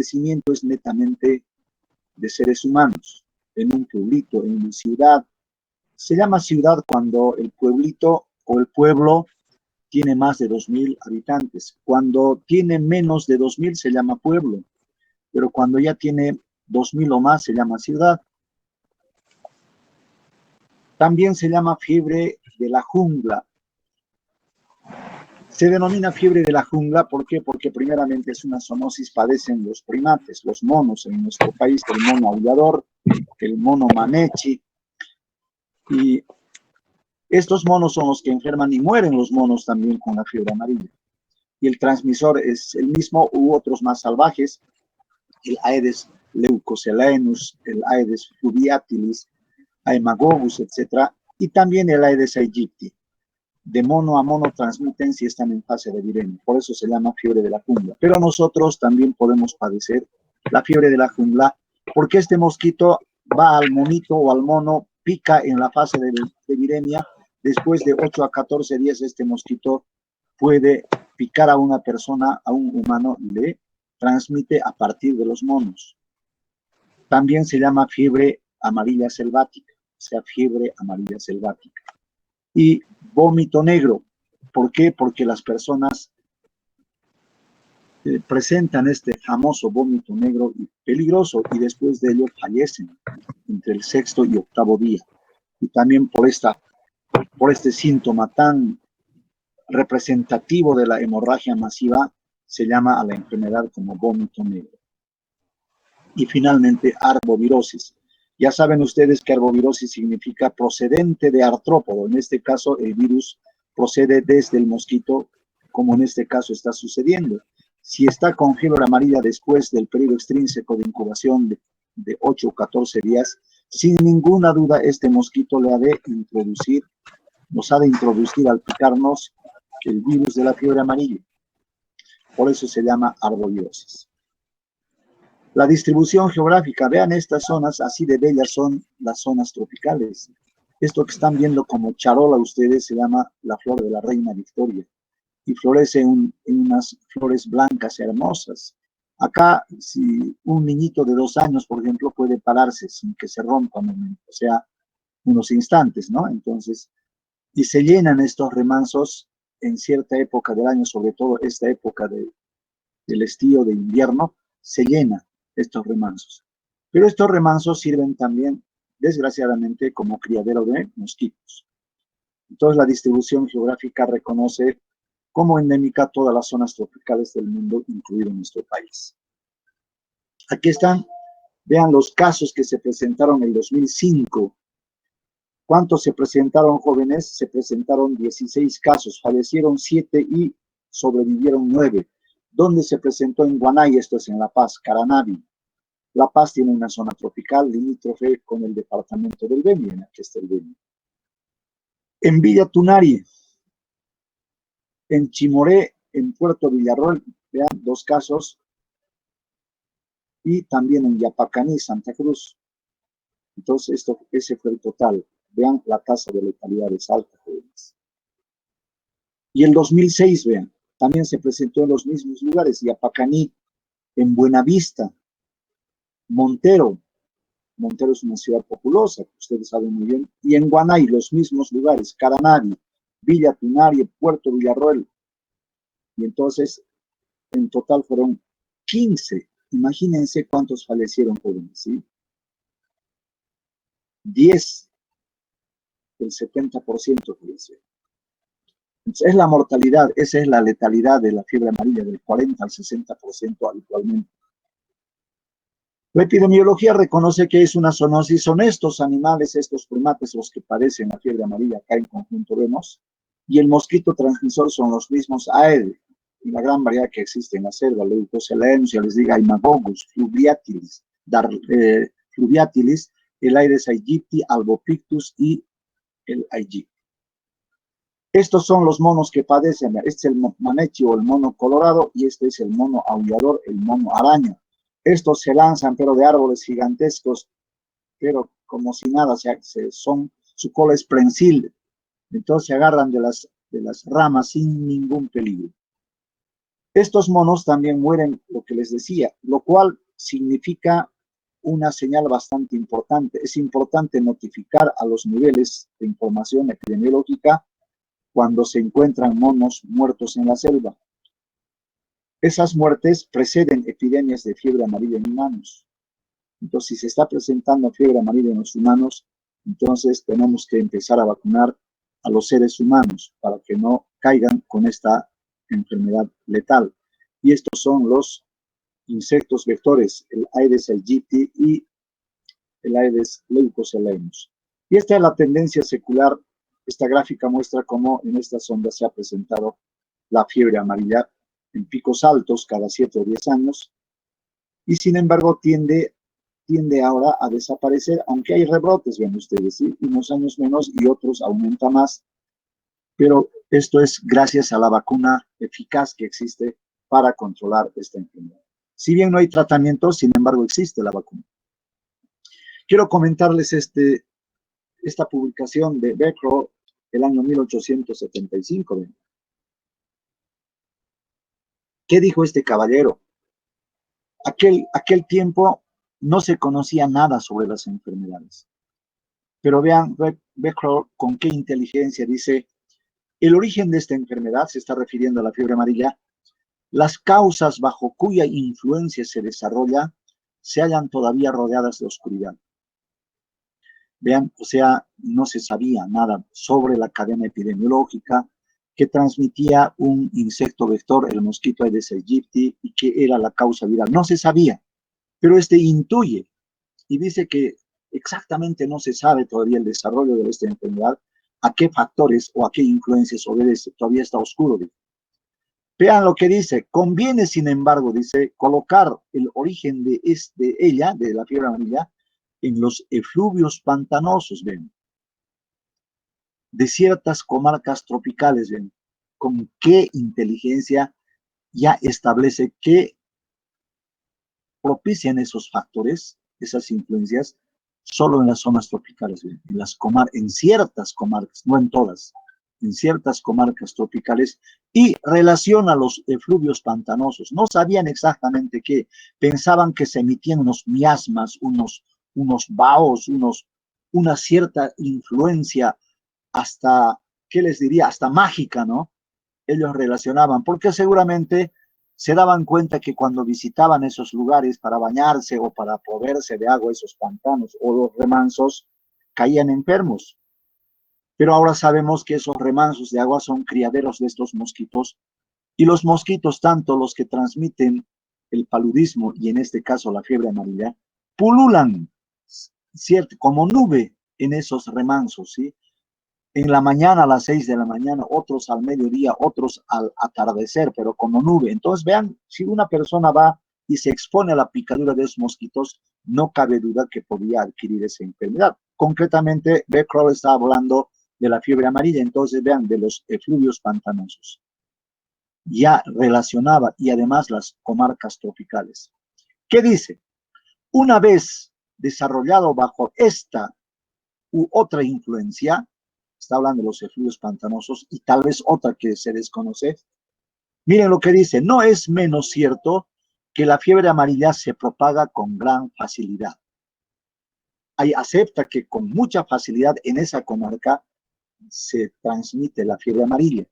crecimiento es netamente de seres humanos, en un pueblito, en una ciudad. Se llama ciudad cuando el pueblito o el pueblo tiene más de 2.000 habitantes. Cuando tiene menos de 2.000 se llama pueblo, pero cuando ya tiene 2.000 o más se llama ciudad. También se llama fiebre de la jungla. Se denomina fiebre de la jungla, ¿por qué? Porque primeramente es una zoonosis, padecen los primates, los monos en nuestro país, el mono aullador, el mono manechi, y estos monos son los que enferman y mueren los monos también con la fiebre amarilla. Y el transmisor es el mismo u otros más salvajes, el Aedes leucocelanus, el Aedes fluviatilis, Haemococcus, etc. Y también el Aedes aegypti. De mono a mono transmiten si están en fase de viremia. Por eso se llama fiebre de la jungla. Pero nosotros también podemos padecer la fiebre de la jungla porque este mosquito va al monito o al mono, pica en la fase de viremia. Después de 8 a 14 días este mosquito puede picar a una persona, a un humano, y le transmite a partir de los monos. También se llama fiebre amarilla selvática, o sea, fiebre amarilla selvática. Y vómito negro. ¿Por qué? Porque las personas presentan este famoso vómito negro y peligroso y después de ello fallecen entre el 6º y 8º día. Y también por este síntoma tan representativo de la hemorragia masiva se llama a la enfermedad como vómito negro. Y finalmente arbovirosis. Ya saben ustedes que arbovirosis significa procedente de artrópodo. En este caso, el virus procede desde el mosquito, como en este caso está sucediendo. Si está con fiebre amarilla después del periodo extrínseco de incubación de 8 o 14 días, sin ninguna duda este mosquito nos ha de introducir al picarnos el virus de la fiebre amarilla. Por eso se llama arbovirosis. La distribución geográfica, vean estas zonas, así de bellas son las zonas tropicales. Esto que están viendo como charola ustedes se llama la flor de la reina Victoria y florece en unas flores blancas hermosas. Acá, si un niñito de 2 años, por ejemplo, puede pararse sin que se rompa, o sea, unos instantes, ¿no? Entonces, y se llenan estos remansos en cierta época del año, sobre todo esta época del estío, de invierno, se llena estos remansos. Pero estos remansos sirven también, desgraciadamente, como criadero de mosquitos. Entonces, la distribución geográfica reconoce como endémica todas las zonas tropicales del mundo, incluido nuestro país. Aquí están, vean los casos que se presentaron en el 2005. ¿Cuántos se presentaron, jóvenes? Se presentaron 16 casos, fallecieron 7 y sobrevivieron 9. ¿Dónde se presentó? En Guanay, esto es en La Paz, Caranavi. La Paz tiene una zona tropical limítrofe con el departamento del Beni, en aquí está el Beni. En Villa Tunari, en Chimoré, en Puerto Villarroel, vean, 2 casos, y también en Yapacaní, Santa Cruz. Entonces, ese fue el total. Vean, la tasa de letalidad es alta, jóvenes. Y en 2006, vean, también se presentó en los mismos lugares, Yapacaní, en Buenavista, Montero es una ciudad populosa, ustedes saben muy bien, y en Guanay, los mismos lugares, Caranavi, Villa Tunari, Puerto Villarroel, y entonces, en total fueron 15, imagínense cuántos fallecieron, jóvenes, ¿sí? 10, el 70% fallecieron. Entonces, es la mortalidad, esa es la letalidad de la fiebre amarilla, del 40 al 60% habitualmente. La epidemiología reconoce que es una zoonosis. Son estos animales, estos primates, los que padecen la fiebre amarilla, acá en conjunto vemos, y el mosquito transmisor son los mismos Aedes, y la gran variedad que existe en la selva, Leucocelanus, ya les digo, Haemococcus, fluviatilis, el Aedes aegypti, Albopictus y el aegypti. Estos son los monos que padecen. Este es el manechi o el mono colorado y este es el mono aullador, el mono araña. Estos se lanzan, pero de árboles gigantescos, pero como si nada, su cola es prensil. Entonces se agarran de las ramas sin ningún peligro. Estos monos también mueren, lo que les decía, lo cual significa una señal bastante importante. Es importante notificar a los niveles de información epidemiológica cuando se encuentran monos muertos en la selva. Esas muertes preceden epidemias de fiebre amarilla en humanos. Entonces, si se está presentando fiebre amarilla en los humanos, entonces tenemos que empezar a vacunar a los seres humanos para que no caigan con esta enfermedad letal. Y estos son los insectos vectores, el Aedes aegypti y el Aedes leucocelaemus. Y esta es la tendencia secular. Esta gráfica muestra cómo en estas ondas se ha presentado la fiebre amarilla en picos altos cada 7 o 10 años, y sin embargo tiende ahora a desaparecer, aunque hay rebrotes, ven ustedes, ¿sí? Unos años menos y otros aumenta más, pero esto es gracias a la vacuna eficaz que existe para controlar esta enfermedad. Si bien no hay tratamiento, sin embargo existe la vacuna. Quiero comentarles esta publicación de Beckrell del año 1875. ¿Ven? ¿Qué dijo este caballero? Aquel tiempo no se conocía nada sobre las enfermedades. Pero vean Beckrell con qué inteligencia dice: el origen de esta enfermedad, se está refiriendo a la fiebre amarilla, las causas bajo cuya influencia se desarrolla se hallan todavía rodeadas de oscuridad. Vean, o sea, no se sabía nada sobre la cadena epidemiológica que transmitía un insecto vector, el mosquito Aedes aegypti, y que era la causa viral. No se sabía, pero intuye y dice que exactamente no se sabe todavía el desarrollo de esta enfermedad, a qué factores o a qué influencias obedece, todavía está oscuro. Vean lo que dice: conviene, sin embargo, dice, colocar el origen de ella, de la fiebre amarilla, en los efluvios pantanosos, ven, de ciertas comarcas tropicales, ven, con qué inteligencia ya establece que propician esos factores, esas influencias, solo en las zonas tropicales, en ciertas comarcas, no en todas, en ciertas comarcas tropicales, y relaciona los efluvios pantanosos. No sabían exactamente qué, pensaban que se emitían unos miasmas, unos vaos, una cierta influencia hasta, ¿qué les diría? Hasta mágica, ¿no? Ellos relacionaban, porque seguramente se daban cuenta que cuando visitaban esos lugares para bañarse o para proveerse de agua, esos pantanos o los remansos, caían enfermos. Pero ahora sabemos que esos remansos de agua son criaderos de estos mosquitos, y los mosquitos, tanto los que transmiten el paludismo y en este caso la fiebre amarilla, pululan, ¿cierto?, como nube en esos remansos, ¿sí? En la mañana a las 6 de la mañana, otros al mediodía, otros al atardecer, pero como nube. Entonces vean, si una persona va y se expone a la picadura de esos mosquitos, no cabe duda que podía adquirir esa enfermedad. Concretamente, Beckrell está hablando de la fiebre amarilla, entonces vean, de los efluvios pantanosos. Ya relacionaba, y además las comarcas tropicales. ¿Qué dice? Una vez desarrollado bajo esta u otra influencia, está hablando de los efluvios pantanosos y tal vez otra que se desconoce. Miren lo que dice: no es menos cierto que la fiebre amarilla se propaga con gran facilidad. Ahí acepta que con mucha facilidad en esa comarca se transmite la fiebre amarilla.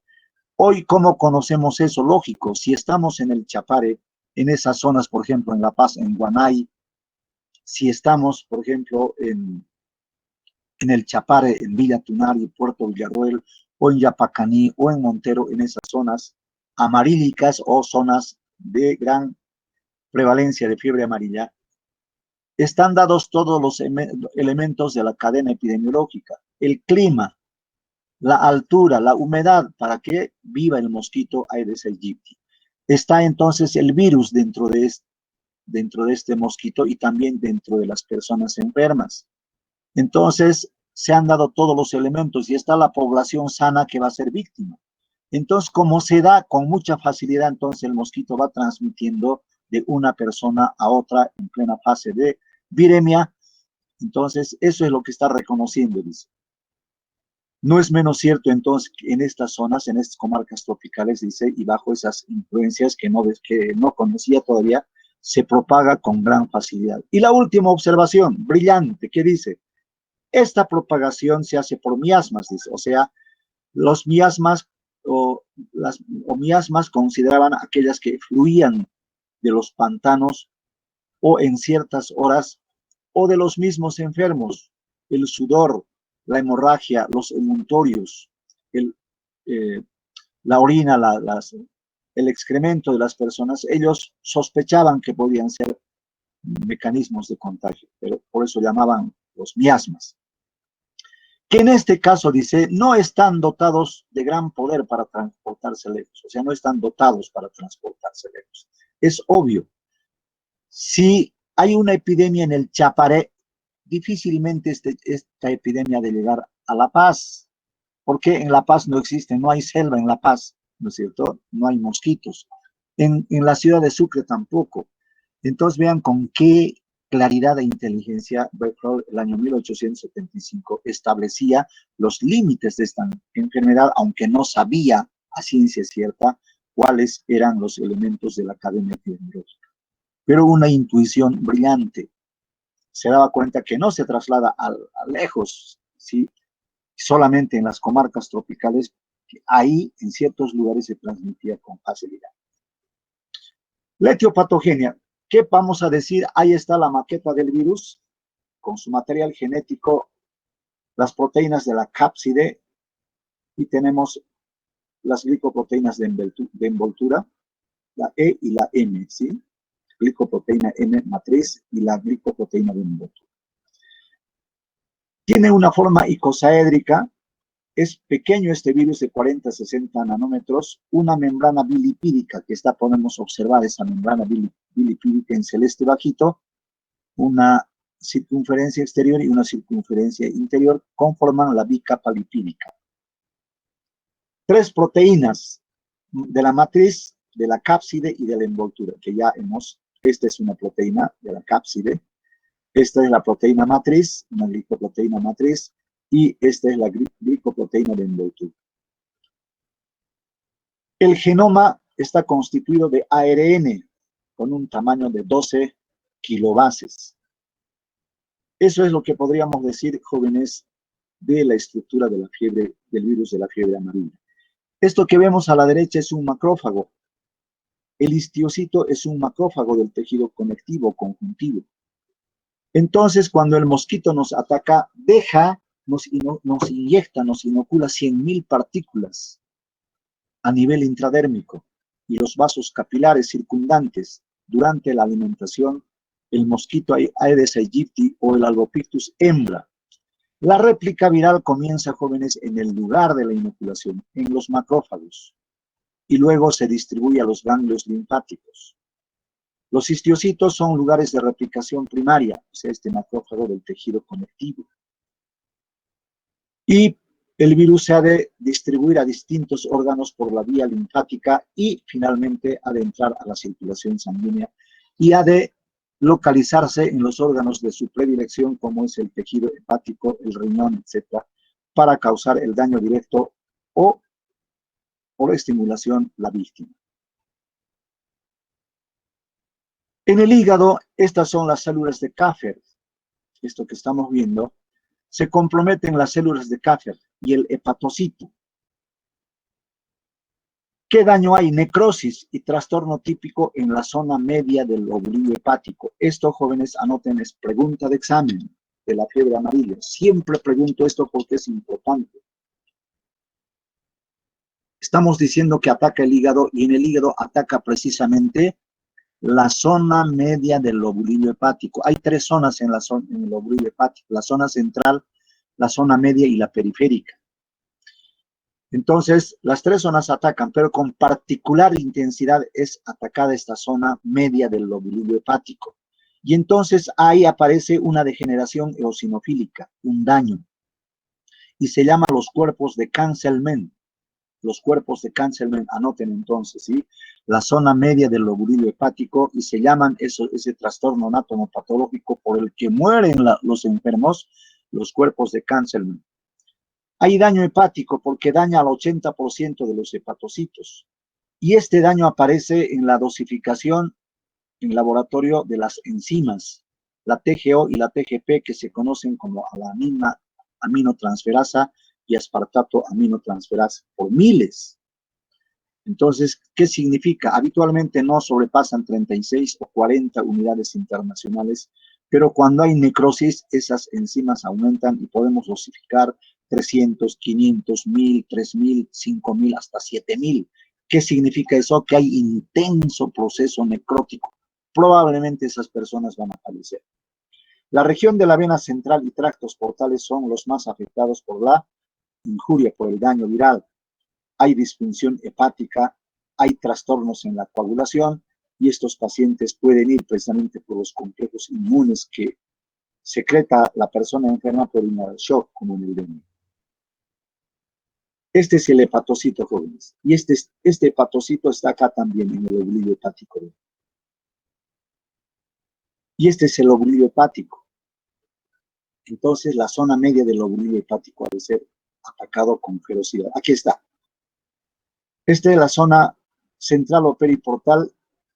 Hoy, ¿cómo conocemos eso? Lógico, si estamos en el Chapare, en esas zonas, por ejemplo, en La Paz, en Guanay, si estamos, por ejemplo, en el Chapare, en Villa Tunari, Puerto Villarroel, o en Yapacaní, o en Montero, en esas zonas amarílicas o zonas de gran prevalencia de fiebre amarilla, están dados todos los elementos de la cadena epidemiológica: el clima, la altura, la humedad, para que viva el mosquito Aedes aegypti. Está entonces el virus dentro de este mosquito y también dentro de las personas enfermas. Entonces, se han dado todos los elementos y está la población sana que va a ser víctima. Entonces, como se da con mucha facilidad, entonces el mosquito va transmitiendo de una persona a otra en plena fase de viremia. Entonces, eso es lo que está reconociendo, dice. No es menos cierto entonces que en estas zonas, en estas comarcas tropicales, dice, y bajo esas influencias que no conocía todavía, se propaga con gran facilidad. Y la última observación, brillante, que dice, esta propagación se hace por miasmas, dice, o sea, los miasmas o miasmas consideraban aquellas que fluían de los pantanos o en ciertas horas o de los mismos enfermos, el sudor, la hemorragia, los emuntorios, el, eh, la orina, el excremento de las personas, ellos sospechaban que podían ser mecanismos de contagio, pero por eso llamaban los miasmas, que en este caso dice, no están dotados de gran poder para transportarse lejos, o sea, no están dotados para transportarse lejos. Es obvio, si hay una epidemia en el Chaparé, difícilmente esta epidemia de llegar a La Paz, porque en La Paz no existe, no hay selva en La Paz, ¿no es cierto? No hay mosquitos. En la ciudad de Sucre tampoco. Entonces vean con qué claridad e inteligencia Bechdel, el año 1875, establecía los límites de esta enfermedad, aunque no sabía a ciencia cierta cuáles eran los elementos de la cadena epidemiológica. Pero una intuición brillante. Se daba cuenta que no se traslada a lejos, ¿sí? Solamente en las comarcas tropicales, ahí en ciertos lugares se transmitía con facilidad. La etiopatogenia, ¿qué vamos a decir? Ahí está la maqueta del virus, con su material genético, las proteínas de la cápside, y tenemos las glicoproteínas de envoltura, la E y la M, ¿sí? Glicoproteína M matriz y la glicoproteína de envoltura. Tiene una forma icosaédrica, es pequeño este virus de 40 a 60 nanómetros, una membrana bilipídica, que podemos observar esa membrana bilipídica en celeste bajito, una circunferencia exterior y una circunferencia interior conforman la bicapa lipídica. 3 proteínas de la matriz, de la cápside y de la envoltura, que ya esta es una proteína de la cápside, esta es la proteína matriz, una glicoproteína matriz, y esta es la glicoproteína de envoltura. El genoma está constituido de ARN con un tamaño de 12 kilobases. Eso es lo que podríamos decir, jóvenes, de la estructura de la fiebre, del virus de la fiebre amarilla. Esto que vemos a la derecha es un macrófago. El histiocito es un macrófago del tejido conectivo conjuntivo. Entonces, cuando el mosquito nos ataca, nos inyecta, nos inocula 100.000 partículas a nivel intradérmico y los vasos capilares circundantes. Durante la alimentación, el mosquito Aedes aegypti o el Albopictus hembra. La réplica viral comienza, jóvenes, en el lugar de la inoculación, en los macrófagos, y luego se distribuye a los ganglios linfáticos. Los histiocitos son lugares de replicación primaria, o sea, este macrófago del tejido conectivo. Y el virus se ha de distribuir a distintos órganos por la vía linfática y finalmente ha de entrar a la circulación sanguínea y ha de localizarse en los órganos de su predilección, como es el tejido hepático, el riñón, etc., para causar el daño directo o por estimulación la víctima. En el hígado, estas son las células de Kaffir. Esto que estamos viendo, se comprometen las células de Kaffir y el hepatocito. ¿Qué daño hay? Necrosis y trastorno típico en la zona media del oblío hepático. Esto, jóvenes, anoten, es pregunta de examen de la fiebre amarilla. Siempre pregunto esto porque es importante. Estamos diciendo que ataca el hígado y en el hígado ataca precisamente la zona media del lobulillo hepático. Hay 3 zonas en el lobulillo hepático: la zona central, la zona media y la periférica. Entonces, las 3 zonas atacan, pero con particular intensidad es atacada esta zona media del lobulillo hepático. Y entonces ahí aparece una degeneración eosinofílica, un daño, y se llama los cuerpos de Cancelmen. Los cuerpos de Cancelmen, anoten entonces, ¿sí? La zona media del lobulillo hepático, y se llaman ese trastorno anatomopatológico por el que mueren los enfermos, los cuerpos de Cancelmen. Hay daño hepático porque daña al 80% de los hepatocitos. Y este daño aparece en la dosificación en laboratorio de las enzimas, la TGO y la TGP, que se conocen como alanina aminotransferasa y aspartato aminotransferasa, por miles. Entonces, ¿qué significa? Habitualmente no sobrepasan 36 o 40 unidades internacionales, pero cuando hay necrosis, esas enzimas aumentan y podemos dosificar 300, 500, 1000, 3000, 5000, hasta 7000. ¿Qué significa eso? Que hay intenso proceso necrótico. Probablemente esas personas van a fallecer. La región de la vena central y tractos portales son los más afectados por la injuria, por el daño viral. Hay disfunción hepática, hay trastornos en la coagulación y estos pacientes pueden ir precisamente por los complejos inmunes que secreta la persona enferma por inhalar shock, como en el dengue. Este es el hepatocito, jóvenes. Y este hepatocito está acá también en el oblillo hepático. Y este es el oblillo hepático. Entonces, la zona media del oblillo hepático ha de ser atacado con ferocidad. Aquí está. Esta es la zona central o periportal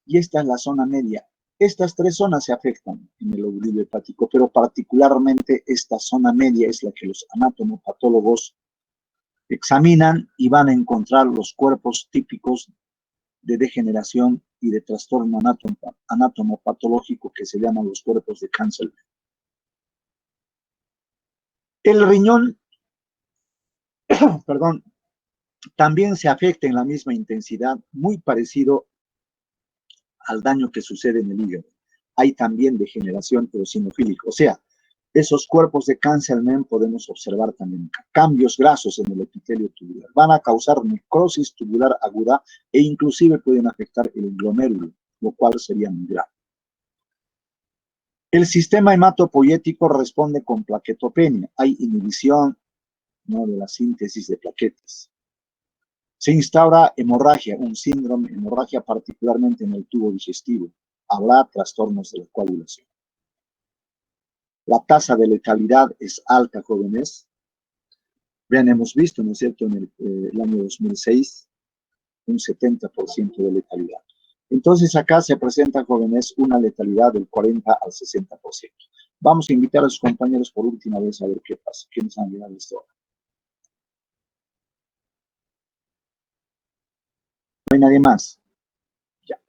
y esta es la zona media. Estas tres zonas se afectan en el oblillo hepático, pero particularmente esta zona media es la que los anatomopatólogos examinan y van a encontrar los cuerpos típicos de degeneración y de trastorno anatomopatológico que se llaman los cuerpos de cáncer. El riñón, perdón, también se afecta en la misma intensidad, muy parecido al daño que sucede en el hígado. Hay también degeneración eosinofílica, o sea, esos cuerpos de Cáncer-Men podemos observar también cambios grasos en el epitelio tubular. Van a causar necrosis tubular aguda e inclusive pueden afectar el glomérulo, lo cual sería muy grave. El sistema hematopoyético responde con plaquetopenia. Hay inhibición, ¿no?, de la síntesis de plaquetas. Se instaura hemorragia, un síndrome de hemorragia particularmente en el tubo digestivo. Habrá trastornos de la coagulación. La tasa de letalidad es alta, jóvenes. Vean, hemos visto, ¿no es cierto?, en el año 2006, un 70% de letalidad. Entonces, acá se presenta, jóvenes, una letalidad del 40 al 60%. Vamos a invitar a sus compañeros por última vez a ver qué pasa. ¿Quiénes han llegado a esta hora? No hay nadie más. Ya.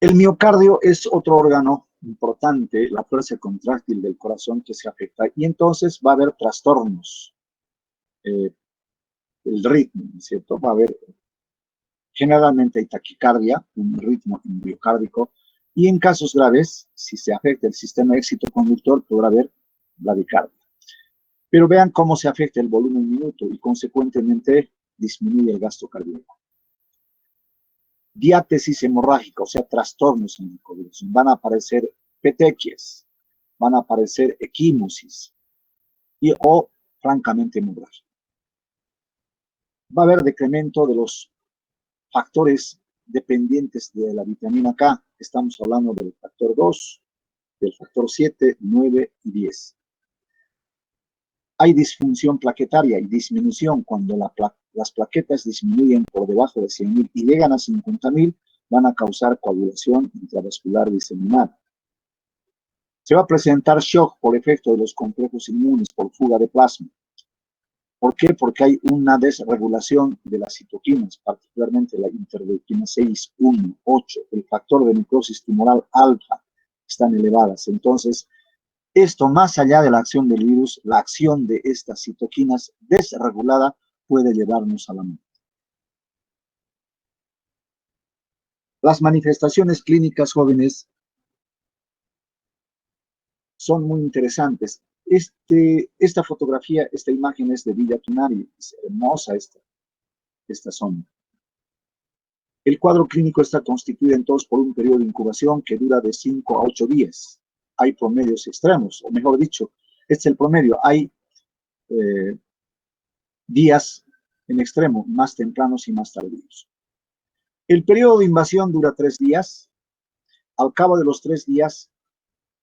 El miocardio es otro órgano importante, la fuerza contráctil del corazón que se afecta, y entonces va a haber trastornos. El ritmo, ¿no es cierto? Va a haber, generalmente hay taquicardia, un ritmo miocárdico, y en casos graves, si se afecta el sistema excitoconductor, podrá haber bradicardia. Pero vean cómo se afecta el volumen minuto y consecuentemente disminuye el gasto cardíaco. Diátesis hemorrágica, o sea, trastornos en la coagulación. Van a aparecer petequias, van a aparecer equimosis o, francamente, hemorragia. Va a haber decremento de los factores dependientes de la vitamina K. Estamos hablando del factor 2, del factor 7, 9 y 10. Hay disfunción plaquetaria y disminución cuando las plaquetas disminuyen por debajo de 100.000 y llegan a 50.000, van a causar coagulación intravascular diseminada. Se va a presentar shock por efecto de los complejos inmunes por fuga de plasma. ¿Por qué? Porque hay una desregulación de las citoquinas, particularmente la interleuquina 6, 1, 8, el factor de necrosis tumoral alfa, están elevadas. Entonces, esto, más allá de la acción del virus, la acción de estas citoquinas desregulada puede llevarnos a la muerte. Las manifestaciones clínicas, jóvenes, son muy interesantes. Esta fotografía, esta imagen es de Villa Tunari, es hermosa esta zona. El cuadro clínico está constituido entonces por un periodo de incubación que dura de 5 a 8 días. hay promedios extremos, o mejor dicho, este es el promedio. Hay días en extremo, más tempranos y más tardíos. El periodo de invasión dura 3 días. Al cabo de los 3 días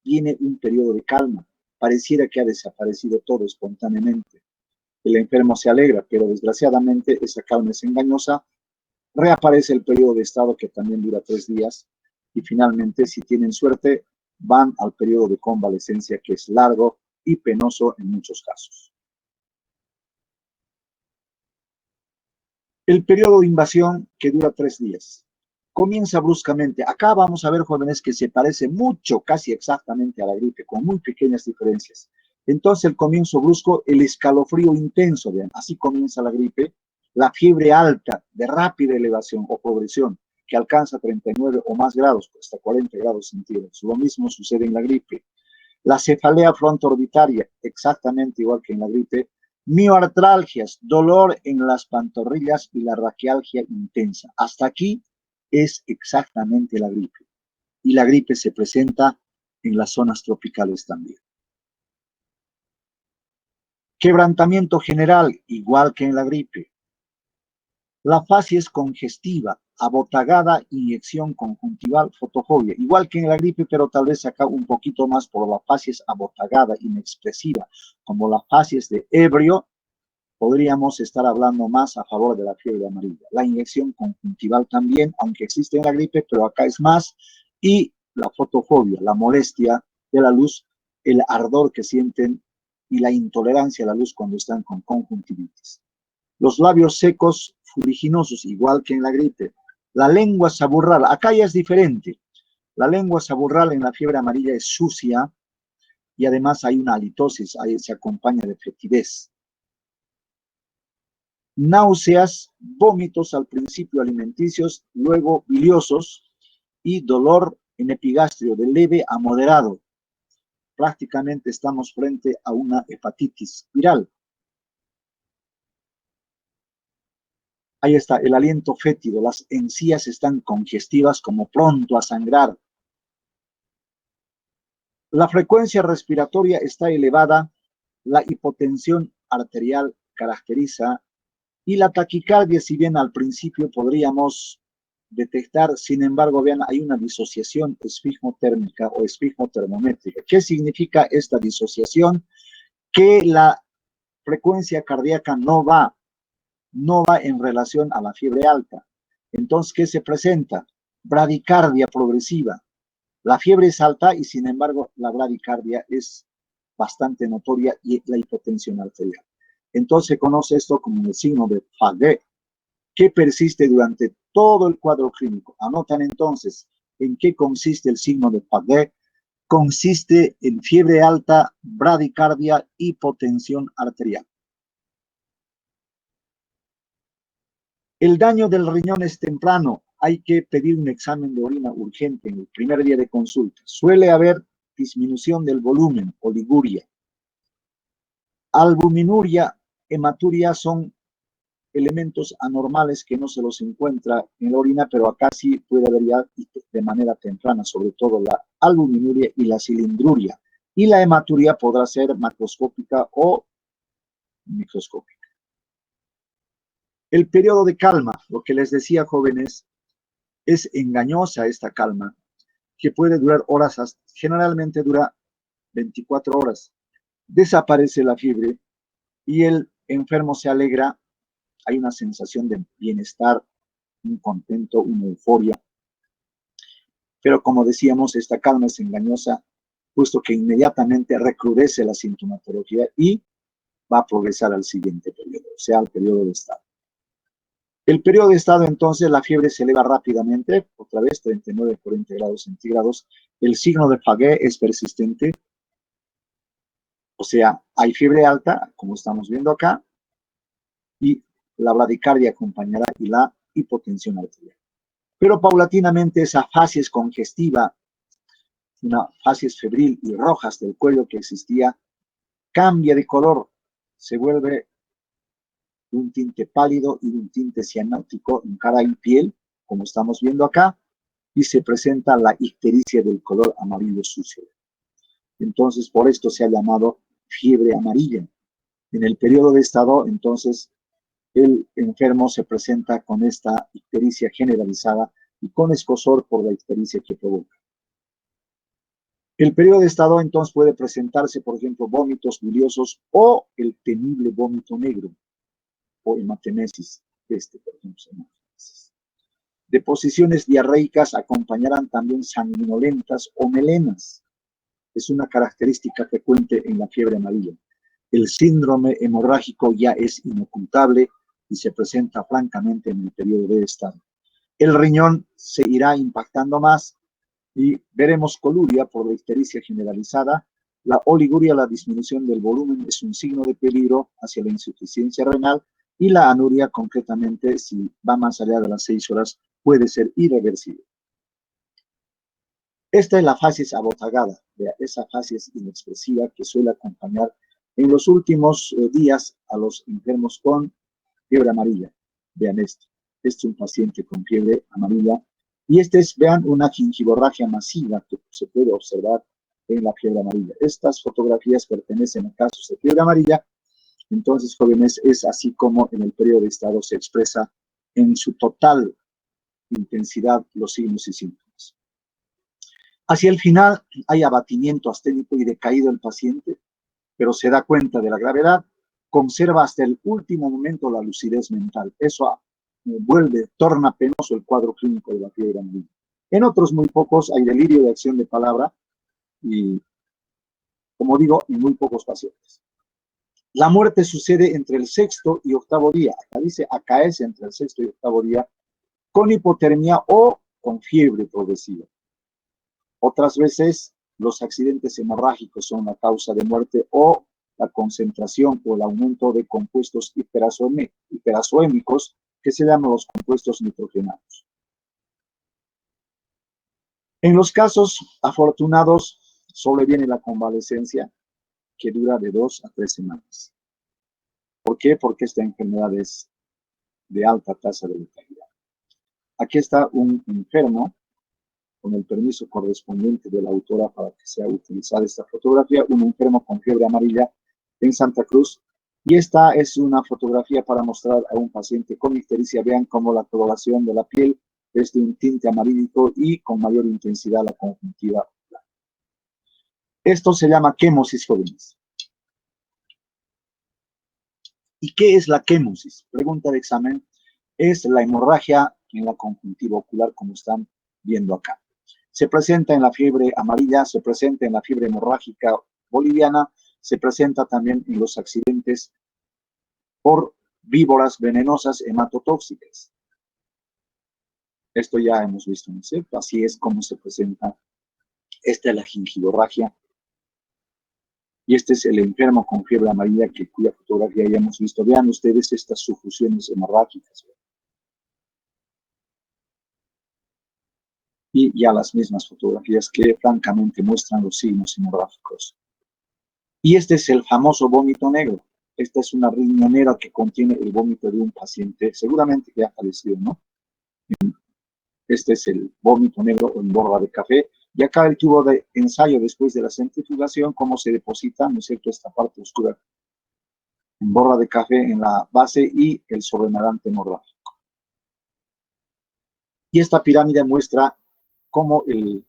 viene un periodo de calma. Pareciera que ha desaparecido todo espontáneamente. El enfermo se alegra, pero desgraciadamente esa calma es engañosa. Reaparece el periodo de estado que también dura 3 días. Y finalmente, si tienen suerte, van al periodo de convalecencia, que es largo y penoso en muchos casos. El periodo de invasión, que dura 3 días, comienza bruscamente. Acá vamos a ver, jóvenes, que se parece mucho, casi exactamente a la gripe, con muy pequeñas diferencias. Entonces, el comienzo brusco, el escalofrío intenso, vean, así comienza la gripe, la fiebre alta, de rápida elevación o progresión, que alcanza 39 o más grados, hasta 40 grados centígrados. Lo mismo sucede en la gripe. La cefalea frontoorbitaria, exactamente igual que en la gripe. Mioartralgias, dolor en las pantorrillas y la raquialgia intensa. Hasta aquí es exactamente la gripe. Y la gripe se presenta en las zonas tropicales también. Quebrantamiento general, igual que en la gripe. La facies congestiva, abotagada, inyección conjuntival, fotofobia, igual que en la gripe, pero tal vez acá un poquito más por la facies abotagada, inexpresiva, como la facies de ebrio. Podríamos estar hablando más a favor de la fiebre amarilla. La inyección conjuntival también, aunque existe en la gripe, pero acá es más. Y la fotofobia, la molestia de la luz, el ardor que sienten y la intolerancia a la luz cuando están con conjuntivitis. Los labios secos, fuliginosos, igual que en la gripe. La lengua saburral, acá ya es diferente. La lengua saburral en la fiebre amarilla es sucia y además hay una halitosis, ahí se acompaña de fetidez. Náuseas, vómitos al principio alimenticios, luego biliosos y dolor en epigastrio de leve a moderado. Prácticamente estamos frente a una hepatitis viral. Ahí está, el aliento fétido, las encías están congestivas como pronto a sangrar. La frecuencia respiratoria está elevada, la hipotensión arterial caracteriza y la taquicardia, si bien al principio podríamos detectar, sin embargo, vean, hay una disociación esfigmotérmica o esfigmotermométrica. ¿Qué significa esta disociación? Que la frecuencia cardíaca no va en relación a la fiebre alta. Entonces, ¿qué se presenta? Bradicardia progresiva. La fiebre es alta y, sin embargo, la bradicardia es bastante notoria y la hipotensión arterial. Entonces, se conoce esto como el signo de Fagé, que persiste durante todo el cuadro clínico. Anotan entonces en qué consiste el signo de Fagé. Consiste en fiebre alta, bradicardia, hipotensión arterial. El daño del riñón es temprano. Hay que pedir un examen de orina urgente en el primer día de consulta. Suele haber disminución del volumen, oliguria. Albuminuria, hematuria son elementos anormales que no se los encuentra en la orina, pero acá sí puede haber ya de manera temprana, sobre todo la albuminuria y la cilindruria. Y la hematuria podrá ser macroscópica o microscópica. El periodo de calma, lo que les decía, jóvenes, es engañosa esta calma, que puede durar horas, generalmente dura 24 horas. Desaparece la fiebre y el enfermo se alegra, hay una sensación de bienestar, un contento, una euforia. Pero como decíamos, esta calma es engañosa, puesto que inmediatamente recrudece la sintomatología y va a progresar al siguiente periodo, o sea, al periodo de estado. El periodo de estado, entonces, la fiebre se eleva rápidamente, otra vez 39, 40 grados centígrados. El signo de Fagé es persistente, o sea, hay fiebre alta, como estamos viendo acá, y la bradicardia acompañará y la hipotensión arterial. Pero paulatinamente esa facies congestiva, una facies febril y rojas del cuello que existía, cambia de color, se vuelve de un tinte pálido y de un tinte cianótico en cara y piel, como estamos viendo acá, y se presenta la ictericia del color amarillo sucio. Entonces, por esto se ha llamado fiebre amarilla. En el periodo de estado, entonces, el enfermo se presenta con esta ictericia generalizada y con escozor por la ictericia que provoca. El periodo de estado entonces puede presentarse, por ejemplo, vómitos biliosos o el temible vómito negro o hematemesis, por ejemplo. Deposiciones diarreicas acompañarán también sanguinolentas o melenas. Es una característica frecuente en la fiebre amarilla. El síndrome hemorrágico ya es inocultable y se presenta francamente en el periodo de estado. El riñón se irá impactando más y veremos coluria por la ictericia generalizada. La oliguria, la disminución del volumen, es un signo de peligro hacia la insuficiencia renal, y la anuria, concretamente, si va más allá de las 6 horas, puede ser irreversible. Esta es la facies abotagada, esa facies inexpresiva que suele acompañar en los últimos días a los enfermos con fiebre amarilla. Vean esto. Este es un paciente con fiebre amarilla. Y vean, una gingivorragia masiva que se puede observar en la fiebre amarilla. Estas fotografías pertenecen a casos de fiebre amarilla. Entonces, jóvenes, es así como en el periodo de estado se expresa en su total intensidad los signos y síntomas. Hacia el final hay abatimiento asténico y decaído el paciente, pero se da cuenta de la gravedad, conserva hasta el último momento la lucidez mental. Eso torna penoso el cuadro clínico de la fiebre amarilla. En otros muy pocos hay delirio de acción de palabra y, como digo, en muy pocos pacientes. La muerte sucede entre el 6º y 8º día. Acá dice acaece entre el 6º y 8º día con hipotermia o con fiebre progresiva. Otras veces los accidentes hemorrágicos son la causa de muerte o la concentración o el aumento de compuestos hiperazoémicos que se llaman los compuestos nitrogenados. En los casos afortunados sobreviene la convalecencia, que dura de 2 a 3 semanas. ¿Por qué? Porque esta enfermedad es de alta tasa de letalidad. Aquí está un enfermo, con el permiso correspondiente de la autora para que sea utilizada esta fotografía, un enfermo con fiebre amarilla en Santa Cruz. Y esta es una fotografía para mostrar a un paciente con ictericia. Vean cómo la coloración de la piel es de un tinte amarillo y con mayor intensidad la conjuntiva. Esto se llama quemosis, jóvenes. ¿Y qué es la quemosis? Pregunta de examen. Es la hemorragia en la conjuntiva ocular, como están viendo acá. Se presenta en la fiebre amarilla, se presenta en la fiebre hemorrágica boliviana, se presenta también en los accidentes por víboras venenosas hematotóxicas. Esto ya hemos visto, ¿no es cierto? Así es como se presenta. Esta es la gingivorragia. Y este es el enfermo con fiebre amarilla cuya fotografía ya hemos visto. Vean ustedes estas sufusiones hemorrágicas. Y ya las mismas fotografías que francamente muestran los signos hemorrágicos. Y este es el famoso vómito negro. Esta es una riñonera que contiene el vómito de un paciente, seguramente que ha fallecido, ¿no? Este es el vómito negro en borra de café. Y acá el tubo de ensayo después de la centrifugación, cómo se deposita, ¿no es cierto?, esta parte oscura en borra de café en la base y el sobrenadante hemorrágico. Y esta pirámide muestra cómo el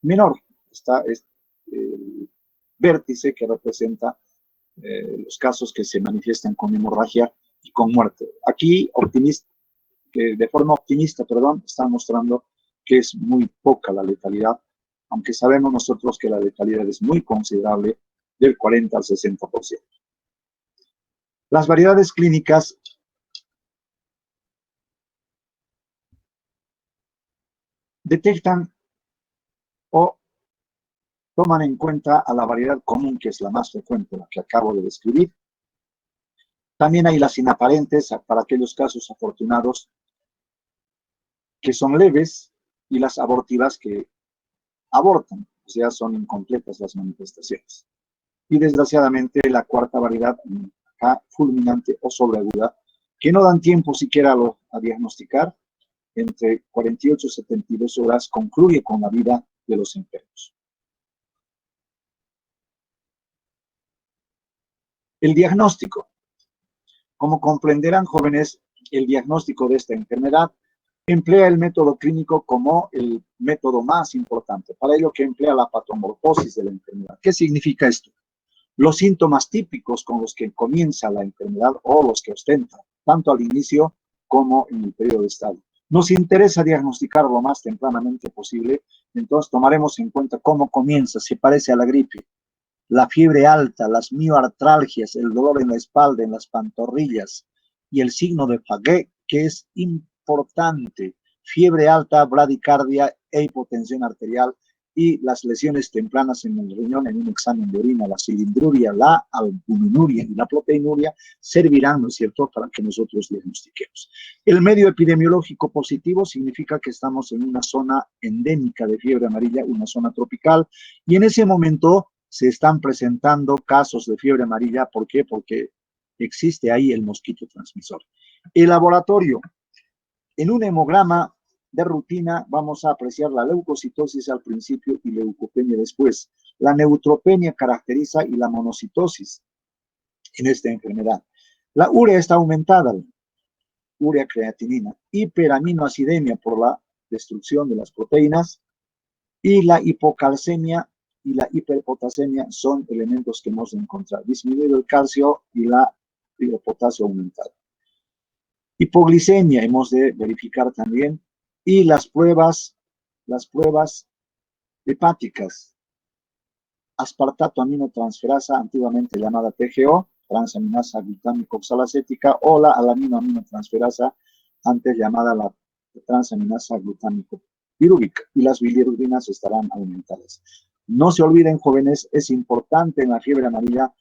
menor está el vértice que representa los casos que se manifiestan con hemorragia y con muerte. Aquí, de forma optimista, están mostrando que es muy poca la letalidad, aunque sabemos nosotros que la letalidad es muy considerable, del 40 al 60%. Las variedades clínicas detectan o toman en cuenta a la variedad común, que es la más frecuente, la que acabo de describir. También hay las inaparentes, para aquellos casos afortunados que son leves, y las abortivas que abortan, o sea, son incompletas las manifestaciones. Y desgraciadamente la cuarta variedad, acá, fulminante o sobreaguda, que no dan tiempo siquiera a diagnosticar, entre 48 y 72 horas concluye con la vida de los enfermos. El diagnóstico. Como comprenderán, jóvenes, el diagnóstico de esta enfermedad emplea el método clínico como el método más importante. Para ello que emplea la patomorfosis de la enfermedad. ¿Qué significa esto? Los síntomas típicos con los que comienza la enfermedad o los que ostenta, tanto al inicio como en el periodo de estadio. Nos interesa diagnosticar lo más tempranamente posible, entonces tomaremos en cuenta cómo comienza, se parece a la gripe, la fiebre alta, las mioartralgias, el dolor en la espalda, en las pantorrillas y el signo de Paget, que es importante, fiebre alta, bradicardia e hipotensión arterial y las lesiones tempranas en el riñón en un examen de orina, la cilindruria, la albuminuria y la proteinuria servirán, ¿no es cierto?, para que nosotros diagnostiquemos. El medio epidemiológico positivo significa que estamos en una zona endémica de fiebre amarilla, una zona tropical, y en ese momento se están presentando casos de fiebre amarilla. ¿Por qué? Porque existe ahí el mosquito transmisor. El laboratorio, en un hemograma de rutina vamos a apreciar la leucocitosis al principio y leucopenia después. La neutropenia caracteriza y la monocitosis en esta enfermedad. La urea está aumentada, urea creatinina, hiperaminoacidemia por la destrucción de las proteínas y la hipocalcemia y la hiperpotasemia son elementos que hemos de encontrar. Disminuido el calcio y el potasio aumentado. Hipoglicemia hemos de verificar también, y las pruebas hepáticas, aspartato aminotransferasa, antiguamente llamada TGO, transaminasa glutámico oxalacética, o la alanino aminotransferasa, antes llamada la transaminasa glutámico pirúvica, y las bilirrubinas estarán aumentadas. No se olviden, jóvenes, es importante en la fiebre amarilla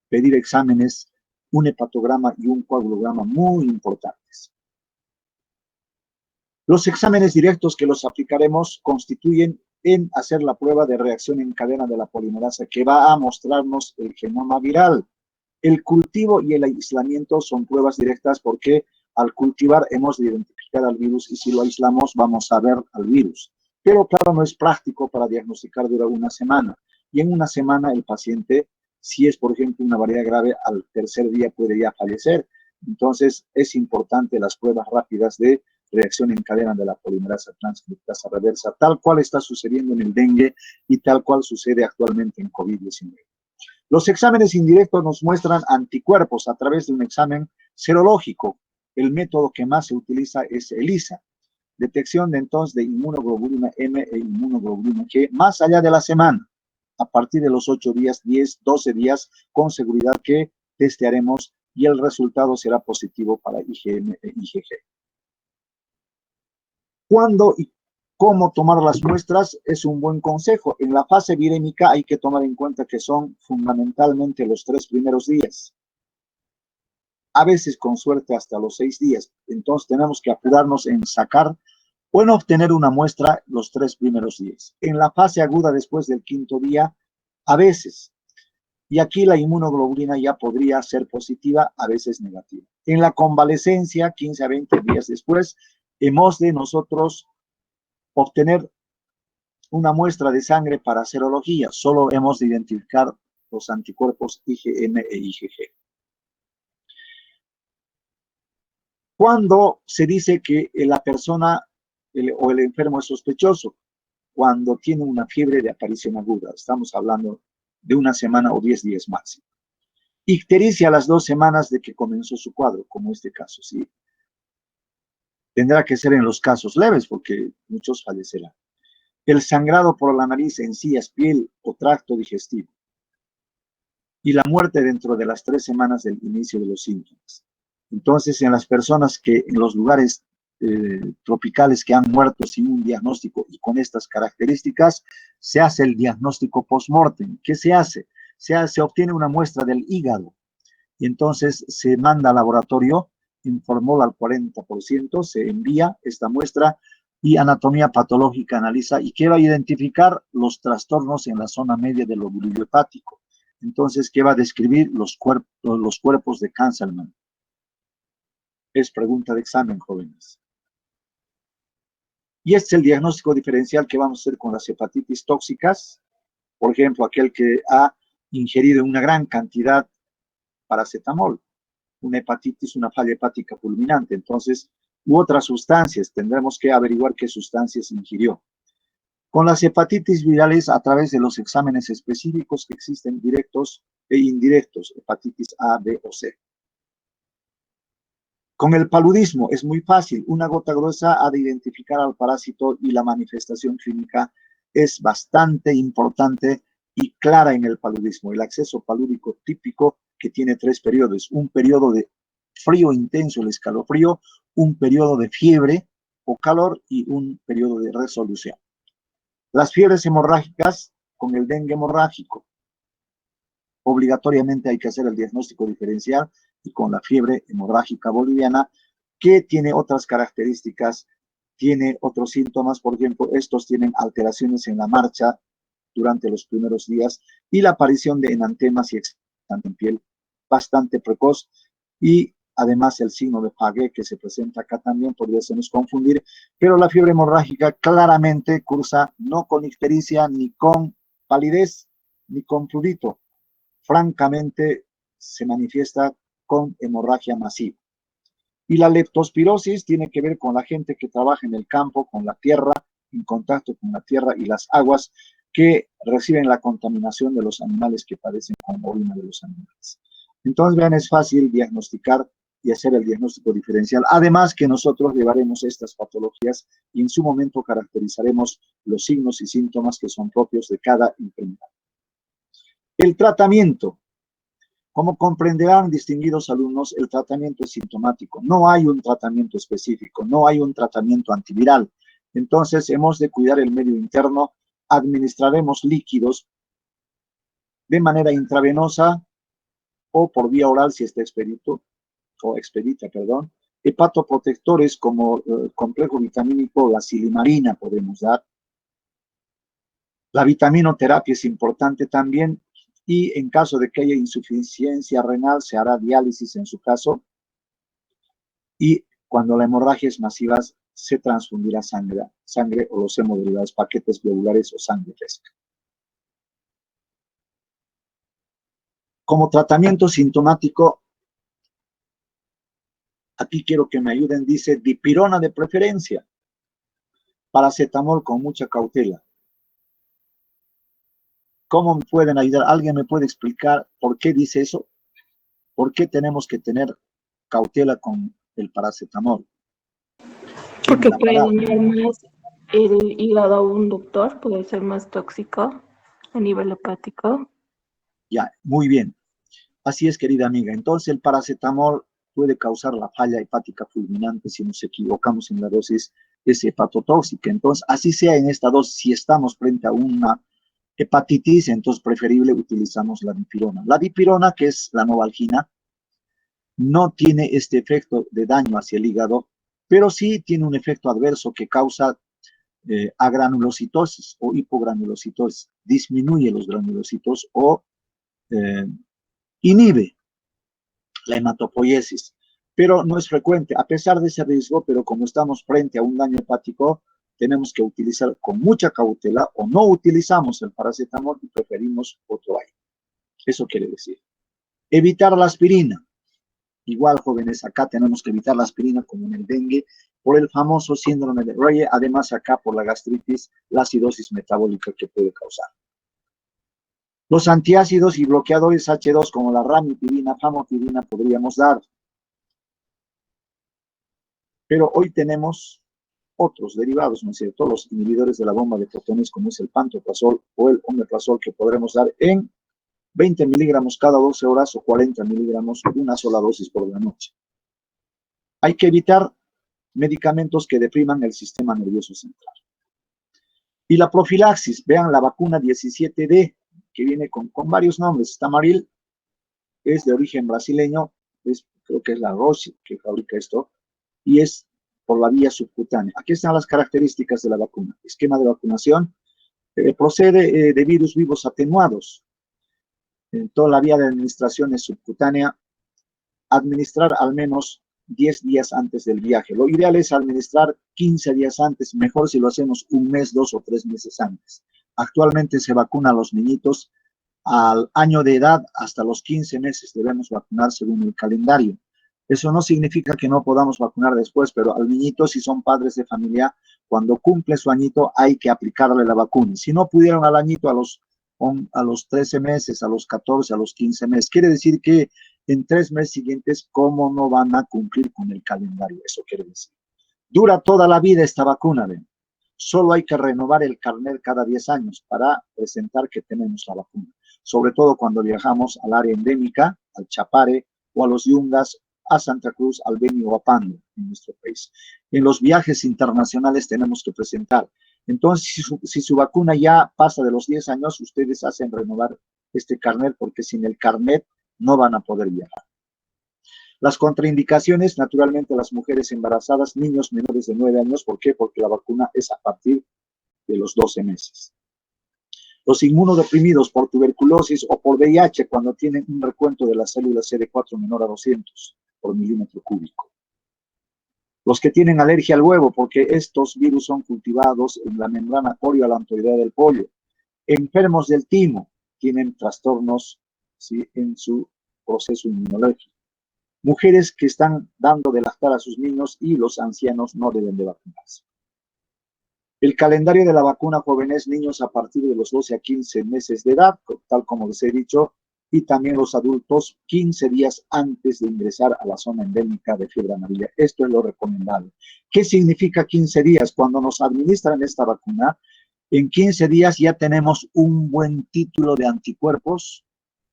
pedir exámenes, un hepatograma y un coagulograma muy importantes. Los exámenes directos que los aplicaremos constituyen en hacer la prueba de reacción en cadena de la polimerasa, que va a mostrarnos el genoma viral. El cultivo y el aislamiento son pruebas directas porque al cultivar hemos de identificar al virus y si lo aislamos vamos a ver al virus. Pero claro, no es práctico para diagnosticar durante una semana. Y en una semana el paciente, si es por ejemplo una variedad grave, al tercer día puede ya fallecer. Entonces es importante las pruebas rápidas de reacción en cadena de la polimerasa transcriptasa reversa, tal cual está sucediendo en el dengue y tal cual sucede actualmente en COVID-19. Los exámenes indirectos nos muestran anticuerpos a través de un examen serológico. El método que más se utiliza es ELISA, detección de entonces de inmunoglobulina M e inmunoglobulina G más allá de la semana, a partir de los 8 días, 10, 12 días, con seguridad que testearemos y el resultado será positivo para IgM e IgG. ¿Cuándo y cómo tomar las muestras? Es un buen consejo. En la fase virémica hay que tomar en cuenta que son fundamentalmente los 3 primeros días. A veces con suerte hasta los 6 días. Entonces tenemos que apurarnos en sacar o en obtener una muestra los 3 primeros días. En la fase aguda después del 5º día, a veces. Y aquí la inmunoglobulina ya podría ser positiva, a veces negativa. En la convalecencia, 15 a 20 días después, hemos de nosotros obtener una muestra de sangre para serología. Solo hemos de identificar los anticuerpos IgM e IgG. ¿Cuándo se dice que la persona o el enfermo es sospechoso? Cuando tiene una fiebre de aparición aguda. Estamos hablando de una semana o 10 días máximo. Ictericia a las 2 semanas de que comenzó su cuadro, como este caso, ¿sí? Tendrá que ser en los casos leves porque muchos fallecerán. El sangrado por la nariz, encías, piel o tracto digestivo. Y la muerte dentro de las 3 semanas del inicio de los síntomas. Entonces, en las personas que en los lugares tropicales que han muerto sin un diagnóstico y con estas características, se hace el diagnóstico post-mortem. ¿Qué se hace? Se obtiene una muestra del hígado y entonces se manda al laboratorio en formol al 40%, se envía esta muestra y anatomía patológica analiza y que va a identificar los trastornos en la zona media del lóbulo hepático. Entonces, ¿qué va a describir los cuerpos de Castleman? Es pregunta de examen, jóvenes. Y este es el diagnóstico diferencial que vamos a hacer con las hepatitis tóxicas. Por ejemplo, aquel que ha ingerido una gran cantidad paracetamol, una hepatitis, una falla hepática fulminante. Entonces, u otras sustancias, tendremos que averiguar qué sustancias ingirió. Con las hepatitis virales, a través de los exámenes específicos que existen directos e indirectos, hepatitis A, B o C. Con el paludismo es muy fácil. Una gota gruesa ha de identificar al parásito y la manifestación clínica es bastante importante y clara en el paludismo. El acceso palúdico típico que tiene 3 periodos. Un periodo de frío intenso, el escalofrío, un periodo de fiebre o calor y un periodo de resolución. Las fiebres hemorrágicas con el dengue hemorrágico. Obligatoriamente hay que hacer el diagnóstico diferencial y con la fiebre hemorrágica boliviana, que tiene otras características, tiene otros síntomas. Por ejemplo, estos tienen alteraciones en la marcha durante los primeros días y la aparición de enantemas y exantemas en piel bastante precoz, y además el signo de Paget que se presenta acá también podría hacernos confundir, pero la fiebre hemorrágica claramente cursa no con ictericia, ni con palidez, ni con prurito. Francamente se manifiesta con hemorragia masiva. Y la leptospirosis tiene que ver con la gente que trabaja en el campo, con la tierra, en contacto con la tierra y las aguas que reciben la contaminación de los animales que padecen con la orina de los animales. Entonces, vean, es fácil diagnosticar y hacer el diagnóstico diferencial. Además que nosotros llevaremos estas patologías y en su momento caracterizaremos los signos y síntomas que son propios de cada enfermedad. El tratamiento. Como comprenderán, distinguidos alumnos, el tratamiento es sintomático. No hay un tratamiento específico, no hay un tratamiento antiviral. Entonces, hemos de cuidar el medio interno. Administraremos líquidos de manera intravenosa o por vía oral si está expedita, hepatoprotectores como complejo vitamínico, la silimarina podemos dar. La vitaminoterapia es importante también, y en caso de que haya insuficiencia renal se hará diálisis en su caso, y cuando la hemorragia es masiva se transfundirá sangre o los hemoderivados, paquetes globulares o sangre fresca. Como tratamiento sintomático, aquí quiero que me ayuden, dice dipirona de preferencia, paracetamol con mucha cautela. ¿Cómo me pueden ayudar? ¿Alguien me puede explicar por qué dice eso? ¿Por qué tenemos que tener cautela con el paracetamol? Porque puede dañar más el hígado a un doctor, puede ser más tóxico a nivel hepático. Ya, muy bien. Así es, querida amiga. Entonces, el paracetamol puede causar la falla hepática fulminante si nos equivocamos en la dosis, es hepatotóxica. Entonces, así sea en esta dosis, si estamos frente a una hepatitis, entonces preferible utilizamos la dipirona. La dipirona, que es la novalgina, no tiene este efecto de daño hacia el hígado, pero sí tiene un efecto adverso que causa agranulocitosis o hipogranulocitosis. Disminuye los granulocitos o inhibe la hematopoiesis, pero no es frecuente. A pesar de ese riesgo, pero como estamos frente a un daño hepático, tenemos que utilizar con mucha cautela, o no utilizamos el paracetamol y preferimos otro aire. Eso quiere decir. Evitar la aspirina. Igual, jóvenes, acá tenemos que evitar la aspirina como en el dengue, por el famoso síndrome de Reye, además acá por la gastritis, la acidosis metabólica que puede causar. Los antiácidos y bloqueadores H2 como la ranitidina, famotidina podríamos dar. Pero hoy tenemos otros derivados, ¿no es cierto? Los inhibidores de la bomba de protones como es el pantoprazol o el omeprazol que podremos dar en 20 miligramos cada 12 horas o 40 miligramos una sola dosis por la noche. Hay que evitar medicamentos que depriman el sistema nervioso central. Y la profilaxis, vean la vacuna 17D, que viene con varios nombres. Tamaril es de origen brasileño, creo que es la Roche que fabrica esto, y es por la vía subcutánea. Aquí están las características de la vacuna. Esquema de vacunación, procede de virus vivos atenuados. En toda la vía de administración es subcutánea. Administrar al menos 10 días antes del viaje. Lo ideal es administrar 15 días antes, mejor si lo hacemos un mes, 2 o 3 meses antes. Actualmente se vacuna a los niñitos al año de edad hasta los 15 meses debemos vacunar según el calendario. Eso no significa que no podamos vacunar después, pero al niñito, si son padres de familia, cuando cumple su añito hay que aplicarle la vacuna. Si no pudieron al añito a los 13 meses, a los 14, a los 15 meses, quiere decir que en 3 meses siguientes, ¿cómo no van a cumplir con el calendario? Eso quiere decir. Dura toda la vida esta vacuna, ¿ven? Solo hay que renovar el carnet cada 10 años para presentar que tenemos la vacuna. Sobre todo cuando viajamos al área endémica, al Chapare o a los Yungas, a Santa Cruz, al Beni o a Pando en nuestro país. En los viajes internacionales tenemos que presentar. Entonces, si su vacuna ya pasa de los 10 años, ustedes hacen renovar este carnet porque sin el carnet no van a poder viajar. Las contraindicaciones, naturalmente, las mujeres embarazadas, niños menores de 9 años. ¿Por qué? Porque la vacuna es a partir de los 12 meses. Los inmunodeprimidos por tuberculosis o por VIH cuando tienen un recuento de la célula CD4 menor a 200 por milímetro cúbico. Los que tienen alergia al huevo, porque estos virus son cultivados en la membrana coriolantoidea del pollo. Enfermos del timo tienen trastornos, ¿sí?, en su proceso inmunológico. Mujeres que están dando de lactar a sus niños y los ancianos no deben de vacunarse. El calendario de la vacuna jóvenes, niños a partir de los 12 a 15 meses de edad, tal como les he dicho, y también los adultos 15 días antes de ingresar a la zona endémica de fiebre amarilla. Esto es lo recomendable. ¿Qué significa 15 días? Cuando nos administran esta vacuna, en 15 días ya tenemos un buen título de anticuerpos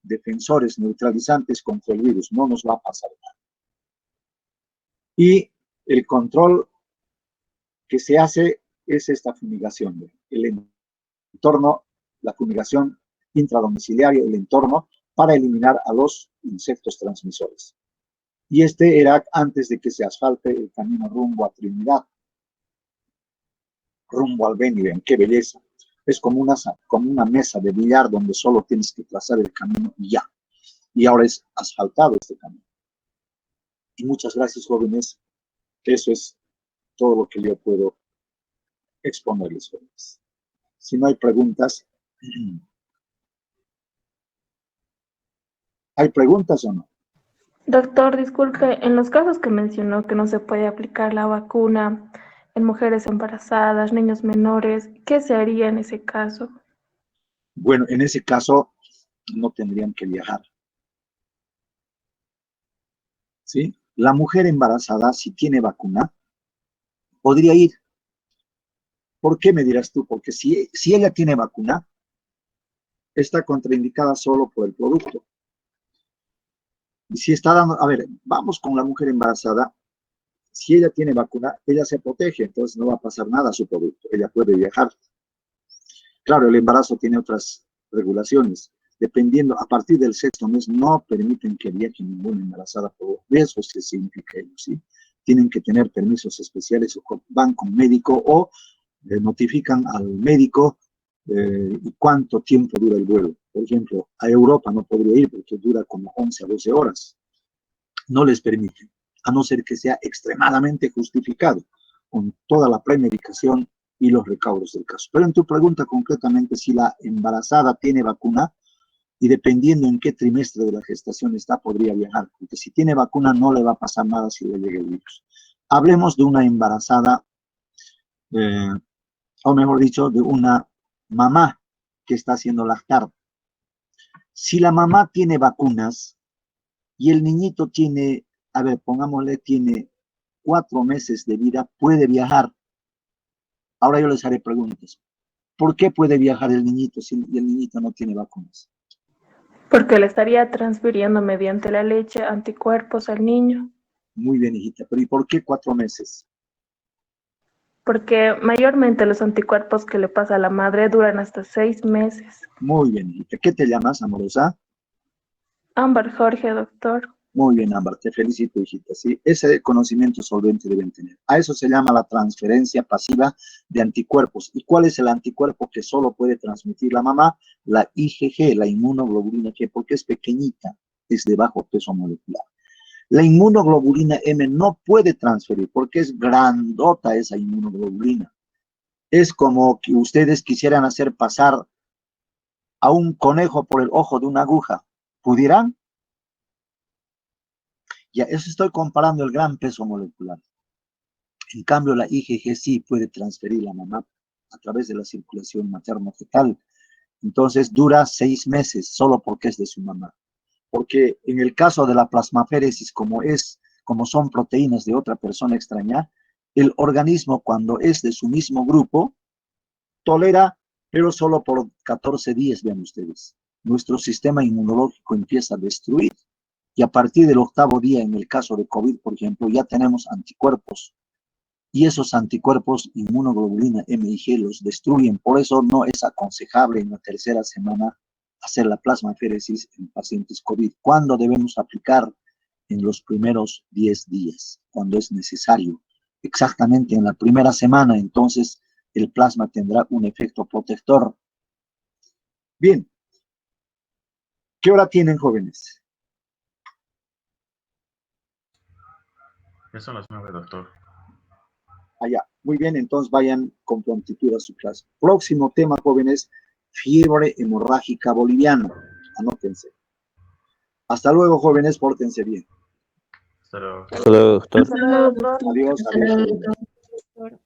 defensores, neutralizantes contra el virus. No nos va a pasar nada. Y el control que se hace es esta fumigación. El entorno, la fumigación intradomiciliaria, el entorno, para eliminar a los insectos transmisores. Y este era antes de que se asfalte el camino rumbo a Trinidad, rumbo al Beni. Ven, qué belleza. Es como una mesa de billar donde solo tienes que trazar el camino y ya. Y ahora es asfaltado este camino. Y muchas gracias, jóvenes. Eso es todo lo que yo puedo exponerles, jóvenes. Si no hay preguntas, ¿hay preguntas o no? Doctor, disculpe, en los casos que mencionó que no se puede aplicar la vacuna en mujeres embarazadas, niños menores, ¿qué se haría en ese caso? Bueno, en ese caso no tendrían que viajar. ¿Sí? La mujer embarazada, si tiene vacuna, podría ir. ¿Por qué, me dirás tú? Porque si ella tiene vacuna, está contraindicada solo por el producto. Y si está dando, a ver, vamos con la mujer embarazada, si ella tiene vacuna, ella se protege, entonces no va a pasar nada a su producto, ella puede viajar. Claro, el embarazo tiene otras regulaciones, dependiendo, a partir del 6º mes no permiten que viaje ninguna embarazada por riesgos que significa ello, ¿sí? Tienen que tener permisos especiales o van con médico o notifican al médico cuánto tiempo dura el vuelo. Por ejemplo, a Europa no podría ir porque dura como 11 a 12 horas. No les permiten, a no ser que sea extremadamente justificado, con toda la premedicación y los recaudos del caso. Pero en tu pregunta concretamente, si la embarazada tiene vacuna, y dependiendo en qué trimestre de la gestación está, podría viajar, porque si tiene vacuna no le va a pasar nada si le llega el virus. Hablemos de una embarazada, o mejor dicho, de una mamá que está haciendo lactar. Si la mamá tiene vacunas y el niñito tiene, a ver, pongámosle, tiene 4 meses de vida, puede viajar. Ahora yo les haré preguntas. ¿Por qué puede viajar el niñito si el niñito no tiene vacunas? Porque le estaría transfiriendo mediante la leche anticuerpos al niño. Muy bien, hijita. Pero ¿y por qué 4 meses? Porque mayormente los anticuerpos que le pasa a la madre duran hasta 6 meses. Muy bien, hijita. ¿Qué te llamas, amorosa? Ámbar Jorge, doctor. Muy bien, Ámbar, te felicito, hijita. Sí, ese conocimiento solvente deben tener. A eso se llama la transferencia pasiva de anticuerpos. ¿Y cuál es el anticuerpo que solo puede transmitir la mamá? La IgG, la inmunoglobulina G, porque es pequeñita, es de bajo peso molecular. La inmunoglobulina M no puede transferir porque es grandota esa inmunoglobulina. Es como que ustedes quisieran hacer pasar a un conejo por el ojo de una aguja. ¿Pudieran? Ya, eso estoy comparando el gran peso molecular. En cambio, la IgG sí puede transferir la mamá a través de la circulación materno-fetal. Entonces dura 6 meses solo porque es de su mamá. Porque en el caso de la plasmaféresis, como son proteínas de otra persona extraña, el organismo cuando es de su mismo grupo tolera, pero solo por 14 días, vean ustedes. Nuestro sistema inmunológico empieza a destruir y a partir del 8º día, en el caso de COVID, por ejemplo, ya tenemos anticuerpos y esos anticuerpos inmunoglobulina M y G los destruyen. Por eso no es aconsejable en la 3ª semana hacer la plasmaféresis en pacientes COVID. ¿Cuándo debemos aplicar? En los primeros 10 días, cuando es necesario. Exactamente en la 1ª semana, entonces el plasma tendrá un efecto protector. Bien, ¿qué hora tienen, jóvenes? Ya son las 9, doctor. Allá. Muy bien, entonces vayan con prontitud a su clase. Próximo tema, jóvenes, fiebre hemorrágica boliviana. Anótense. Hasta luego, jóvenes, pórtense bien. Hasta luego. Hasta luego, doctor. Hasta luego, doctor. Adiós, adiós. Doctor.